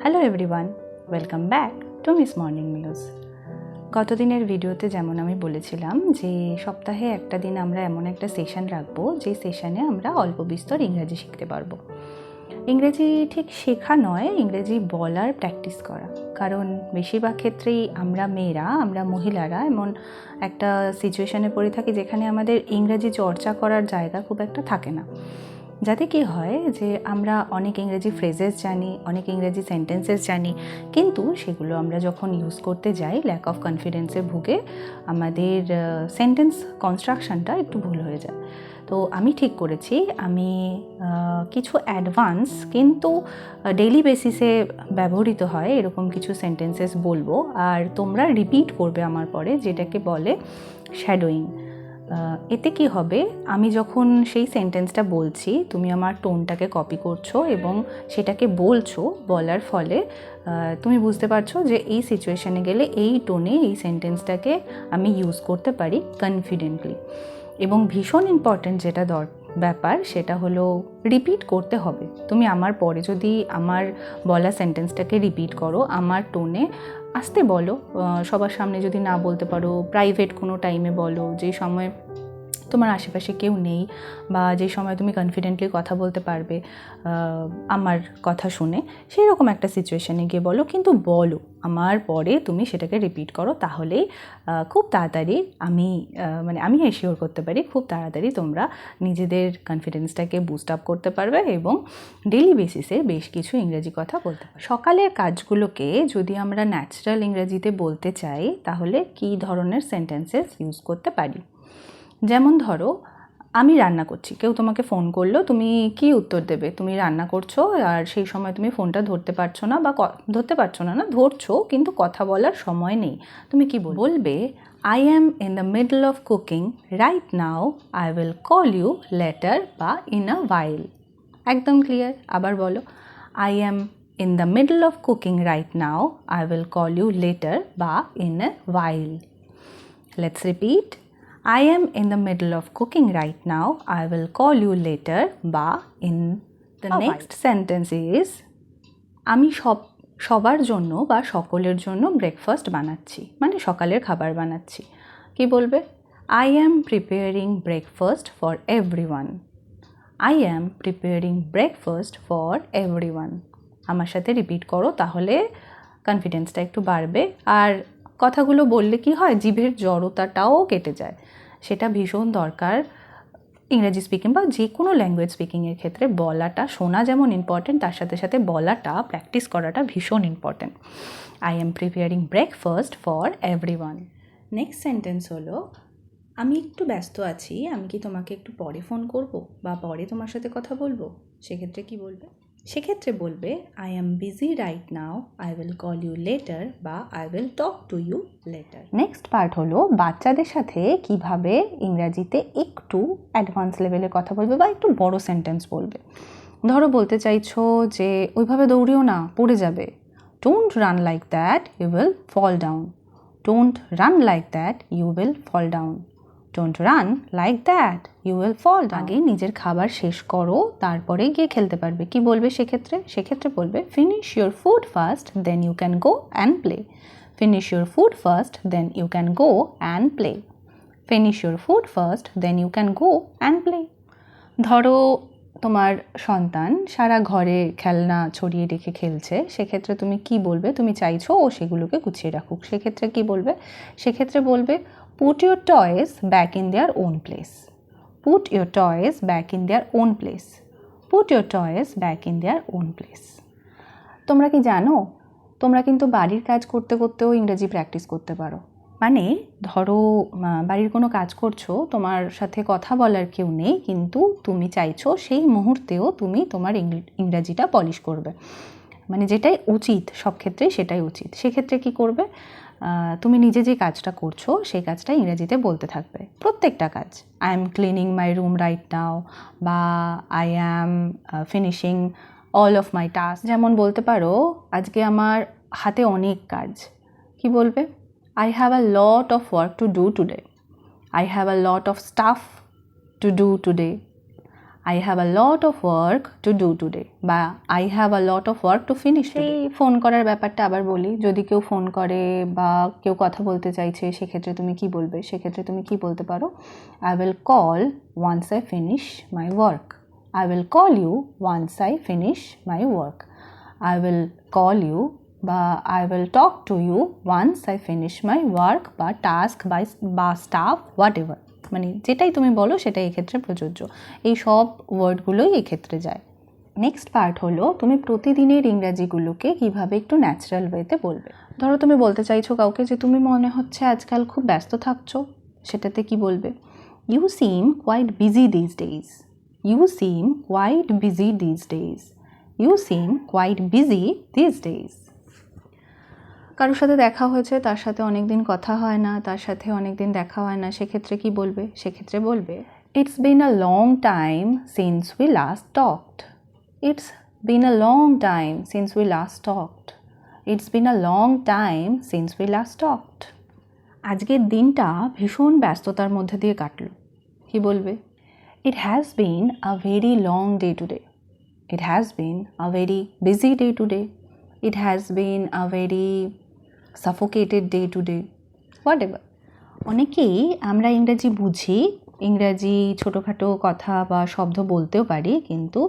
Hello everyone, welcome back to miss morning news. গতদিনের ভিডিওতে যেমন আমি বলেছিলাম যে সপ্তাহে একটা দিন আমরা এমন একটা সেশন রাখবো যে সেশনে আমরা অল্প বিস্তর ইংরেজি শিখতে পারবো। ইংরেজি ঠিক শেখা নয়, ইংরেজি বলার প্র্যাকটিস করা। কারণ বেশিরভাগ ক্ষেত্রেই আমরা মেয়েরা, আমরা মহিলারা এমন একটা সিচুয়েশনে পড়ে থাকি যেখানে আমাদের ইংরেজি চর্চা করার জায়গা খুব একটা থাকে না। যাতে কি হয় যে আমরা অনেক ইংরেজি ফ্রেজেস জানি, অনেক ইংরেজি সেন্টেন্সেস জানি, কিন্তু সেগুলো আমরা যখন ইউজ করতে যাই ল্যাক অফ কনফিডেন্সে ভুগে আমাদের সেন্টেন্স কনস্ট্রাকশনটা একটু ভুল হয়ে যায়। তো আমি ঠিক করেছি আমি কিছু অ্যাডভান্স কিন্তু ডেইলি বেসিসে ব্যবহৃত হয় এরকম কিছু সেন্টেন্সেস বলবো, আর তোমরা রিপিট করবে আমার পরে, যেটাকে বলে শ্যাডোয়িং। এতে কি হবে, আমি যখন সেই সেন্টেন্সটা বলছি তুমি আমার টোনটাকে কপি করছো এবং সেটাকে বলছো, বলার ফলে তুমি বুঝতে পারছো যে এই সিচুয়েশানে গেলে এই টোনে এই সেন্টেন্সটাকে আমি ইউজ করতে পারি কনফিডেন্টলি। এবং ভীষণ ইম্পর্ট্যান্ট যেটা ব্যাপার সেটা হলো রিপিট করতে হবে। তুমি আমার পরে যদি আমার বলা সেন্টেন্সটাকে রিপিট করো আমার টোনে, আসতে বলো, সবার সামনে যদি না বলতে পারো প্রাইভেট কোনো টাইমে বলো, যে সময় তোমার আশেপাশে কেউ নেই বা যে সময় তুমি কনফিডেন্টলি কথা বলতে পারবে আমার কথা শুনে, সেই রকম একটা সিচুয়েশানে গিয়ে বলো, কিন্তু বলো আমার পরে তুমি সেটাকে রিপিট করো। তাহলেই খুব তাড়াতাড়ি আমি এশিওর করতে পারি খুব তাড়াতাড়ি তোমরা নিজেদের কনফিডেন্সটাকে বুস্ট আপ করতে পারবে এবং ডেইলি বেসিসে বেশ কিছু ইংরেজি কথা বলতে পারবে। সকালের কাজগুলোকে যদি আমরা ন্যাচারাল ইংরেজিতে বলতে চাই তাহলে কী ধরনের সেন্টেন্সেস ইউজ করতে পারি? যেমন ধরো আমি রান্না করছি, কেউ তোমাকে ফোন করলো, তুমি কি উত্তর দেবে? তুমি রান্না করছো আর সেই সময় তুমি ফোনটা ধরতে পারছো না, বা ধরছো কিন্তু কথা বলার সময় নেই, তুমি কি বলবে? I am in the middle of cooking right now, I will call you later বা ইন আ ওয়াইল। একদম ক্লিয়ার। আবার বলো, I am in the middle of cooking right now, I will call you later বা in a while. Let's repeat, I am in the middle of cooking right now, I will call you later বা in the next sentence is আমি সবার জন্য বা সকলের জন্য breakfast বানাচ্ছি, মানে সকালের খাবার বানাচ্ছি। কি বলবে? I am preparing breakfast for everyone. I am preparing breakfast for everyone. আমার সাথে রিপিট করো, তাহলে কনফিডেন্সটা একটু বাড়বে। আর কথাগুলো বললে কি হয়, জিভের জড়তাটাও কেটে যায়, সেটা ভীষণ দরকার ইংরেজি স্পিকিং বা যে কোনো ল্যাঙ্গুয়েজ স্পিকিংয়ের ক্ষেত্রে। বলাটা, শোনা যেমন ইম্পর্টেন্ট, তার সাথে সাথে বলাটা, প্র্যাকটিস করাটা ভীষণ important. I am preparing breakfast for everyone. Next sentence হলো, আমি একটু ব্যস্ত আছি, আমি কি তোমাকে একটু পরে ফোন করব বা পরে তোমার সাথে কথা বলবো? সেক্ষেত্রে কি বলবে? সেক্ষেত্রে বলবে I am busy right now, I will call you later বা I will talk to you later. Next part হলো বাচ্চাদের সাথে কিভাবে ইংরাজিতে একটু অ্যাডভান্স লেভেলে কথা বলবে বা একটু বড় সেন্টেন্স বলবে। ধরো বলতে চাইছো যে ওইভাবে দৌড়িও না, পড়ে যাবে। Don't run like that, you will fall down. Don't run like that, you will fall down. Don't run like that, you will fall down. আগে নিজের খাবার শেষ করো, তারপরে গিয়ে খেলতে পারবে। কি বলবে সেক্ষেত্রে বলবে finish your food first, then you can go and play. Finish your food first, then you can go and play. Finish your food first, then you can go and play. ধরো তোমার সন্তান সারা ঘরে খেলনা ছড়িয়ে রেখে খেলছে, সেক্ষেত্রে তুমি কি বলবে? তুমি চাইছো ও সেগুলোকে গুছিয়ে রাখুক, সেক্ষেত্রে কি বলবে? সেক্ষেত্রে বলবে put your toys back in their own place. Put your toys back in their own place. Put your toys back in their own place. তোমরা কি জানো, তোমরা কিন্তু বাড়ির কাজ করতে করতেও ইংরেজি প্র্যাকটিস করতে পারো। মানে ধরো বাড়ির কোনো কাজ করছো, তোমার সাথে কথা বলার কেউ নেই, কিন্তু তুমি চাইছো সেই মুহূর্তেও তুমি তোমার ইংরাজিটা পলিশ করবে, মানে যেটাই উচিত, সব ক্ষেত্রেই সেটাই উচিত। সেক্ষেত্রে কি করবে? তুমি নিজে যে কাজটা করছো সেই কাজটা ইংরেজিতে বলতে থাকবে, প্রত্যেকটা কাজ। I am cleaning my room right now বা I am finishing all of my task. যেমন বলতে পারো আজকে আমার হাতে অনেক কাজ। কি বলবে? I have a lot of work to do today. I have a lot of stuff to do today. I have a lot of work to do today, বা I have a lot of work to finish. এই phone করার ব্যাপারটা আবার বলি, যদি কেউ phone করে বা কেউ কথা বলতে চাইছে সেক্ষেত্রে তুমি কি বলবে? সেক্ষেত্রে তুমি কি বলতে পারো? I will call once I finish my work. I will call you once I finish my work. I will call you বা I will talk to you once I finish my work বা task বা staff whatever, মানে যেটাই তুমি বলো সেটাই এক্ষেত্রে প্রযোজ্য। এই সব ওয়ার্ডগুলোই এক্ষেত্রে যায়। নেক্সট পার্ট হলো তুমি প্রতিদিনের ইংরাজিগুলোকে কীভাবে একটু ন্যাচারাল ওয়েতে বলবে। ধরো তুমি বলতে চাইছো কাউকে যে তুমি মনে হচ্ছে আজকাল খুব ব্যস্ত থাকছো, সেটাতে কি বলবে? You seem quite busy these days. You seem quite busy these days. You seem quite busy these days. কারোর সাথে দেখা হয়েছে, তার সাথে অনেক দিন কথা হয় না, তার সাথে অনেক দিন দেখা হয় না, সেক্ষেত্রে কি বলবে? সেক্ষেত্রে বলবে It's been a long time since we last talked. It's been a long time since we last talked. It's been a long time since we last talked. আজকের দিনটা ভীষণ ব্যস্ততার মধ্যে দিয়ে কাটলো। কি বলবে? It has been a very long day today. It has been a very busy day today. It has been a very suffocated day today. Whatever. অনেকেই আমরা ইংরেজি বুঝি, ইংরেজি ছোটোখাটো কথা বা শব্দ বলতেও পারি, কিন্তু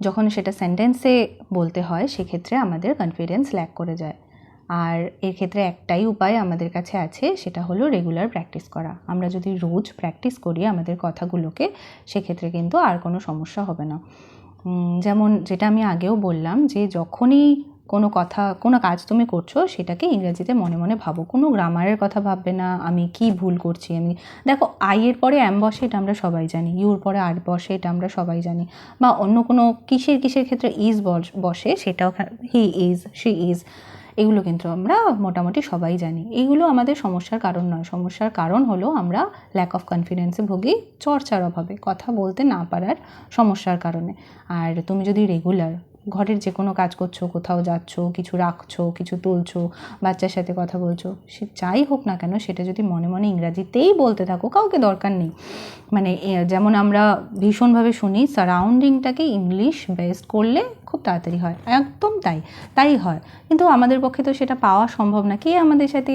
যখন সেটা সেন্টেন্সে বলতে হয় সেক্ষেত্রে আমাদের কনফিডেন্স ল্যাক করে যায়। আর এর ক্ষেত্রে একটাই উপায় আমাদের কাছে আছে, সেটা হলো রেগুলার প্র্যাকটিস করা। আমরা যদি রোজ প্র্যাকটিস করি আমাদের কথাগুলোকে, সেক্ষেত্রে কিন্তু আর কোনো সমস্যা হবে না। যেমন যেটা আমি আগেও বললাম যে যখনই কোনো কাজ তুমি করছো সেটাকে ইংরেজিতে মনে মনে ভাবো, কোনো গ্রামারের কথা ভাববে না আমি কি ভুল করছি। দেখো আইয়ের পরে অ্যাম বসে, এটা আমরা সবাই জানি, ইউর পরে আর বসে, এটা আমরা সবাই জানি, বা অন্য কোনো কিসের ক্ষেত্রে ইজ বসে, সেটাও হি ইজ, শি ইজ, এগুলো কিন্তু আমরা মোটামুটি সবাই জানি। এইগুলো আমাদের সমস্যার কারণ নয়। সমস্যার কারণ হলো আমরা ল্যাক অফ কনফিডেন্সে ভুগি, চর্চার অভাবে, কথা বলতে না পারার সমস্যার কারণে। আর তুমি যদি রেগুলার ঘরের যে কোনো কাজ করছো, কোথাও যাচ্ছ, কিছু রাখছো, কিছু তুলছো, বাচ্চার সাথে কথা বলছো, সে যাই হোক না কেন সেটা যদি মনে মনে ইংরাজিতেই বলতে থাকো, কাউকে দরকার নেই। মানে যেমন আমরা ভীষণভাবে শুনি সারাউন্ডিংটাকে ইংলিশ বেসড করলে খুব তাড়াতাড়ি হয়, একদম তাই হয়, কিন্তু আমাদের পক্ষে তো সেটা পাওয়া সম্ভব না। কে আমাদের সাথে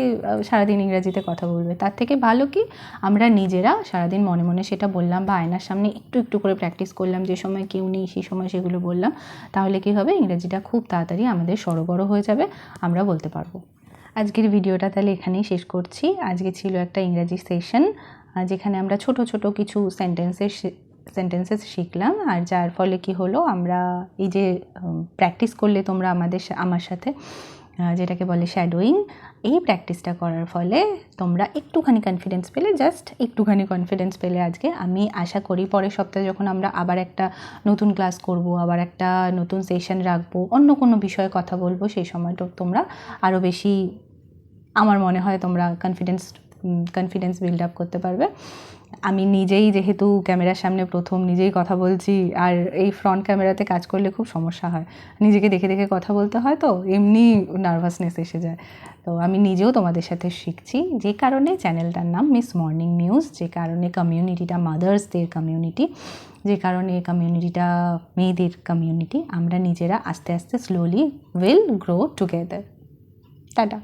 সারাদিন ইংরাজিতে কথা বলবে? তার থেকে ভালো কি আমরা নিজেরা সারাদিন মনে মনে সেটা বললাম, বা আয়নার সামনে একটু একটু করে প্র্যাকটিস করলাম, যে সময় কেউ নেই সেই সময় সেগুলো বললাম, তাহলে কি হবে? ইংরেজিটা খুব তাড়াতাড়ি আমাদের সড়গড় হয়ে যাবে, আমরা বলতে পারবো। আজকের ভিডিওটা তাহলে এখানেই শেষ করছি। আজকে ছিল একটা ইংরাজি সেশন, যেখানে আমরা ছোট ছোট কিছু সেন্টেন্সেস শিখলাম, আর যার ফলে কি হলো, আমরা এই যে প্র্যাকটিস করলে তোমরা আমার সাথে, যেটাকে বলে শ্যাডোয়িং, এই প্র্যাকটিসটা করার ফলে তোমরা একটুখানি কনফিডেন্স পেলে, জাস্ট একটুখানি কনফিডেন্স পেলে। আজকে আমি আশা করি পরের সপ্তাহে যখন আমরা আবার একটা নতুন ক্লাস করব, আবার একটা নতুন সেশন রাখবো, অন্য কোনো বিষয়ে কথা বলবো, সেই সময়টা তোমরা আরও বেশি, আমার মনে হয় তোমরা কনফিডেন্স বিল্ড আপ করতে পারবে। আমি নিজেই যেহেতু ক্যামেরার সামনে প্রথম নিজেই কথা বলছি, আর এই ফ্রন্ট ক্যামেরাতে কাজ করলে খুব সমস্যা হয়, নিজেকে দেখে দেখে কথা বলতে হয়, তো এমনি নার্ভাসনেস এসে যায়। তো আমি নিজেও তোমাদের সাথে শিখছি, যে কারণে চ্যানেলটার নাম মিস মর্নিং নিউজ, যে কারণে কমিউনিটিটা মাদার্সদের কমিউনিটি, যে কারণে কমিউনিটিটা মেয়েদের কমিউনিটি। আমরা নিজেরা আস্তে আস্তে slowly will grow together. Tata.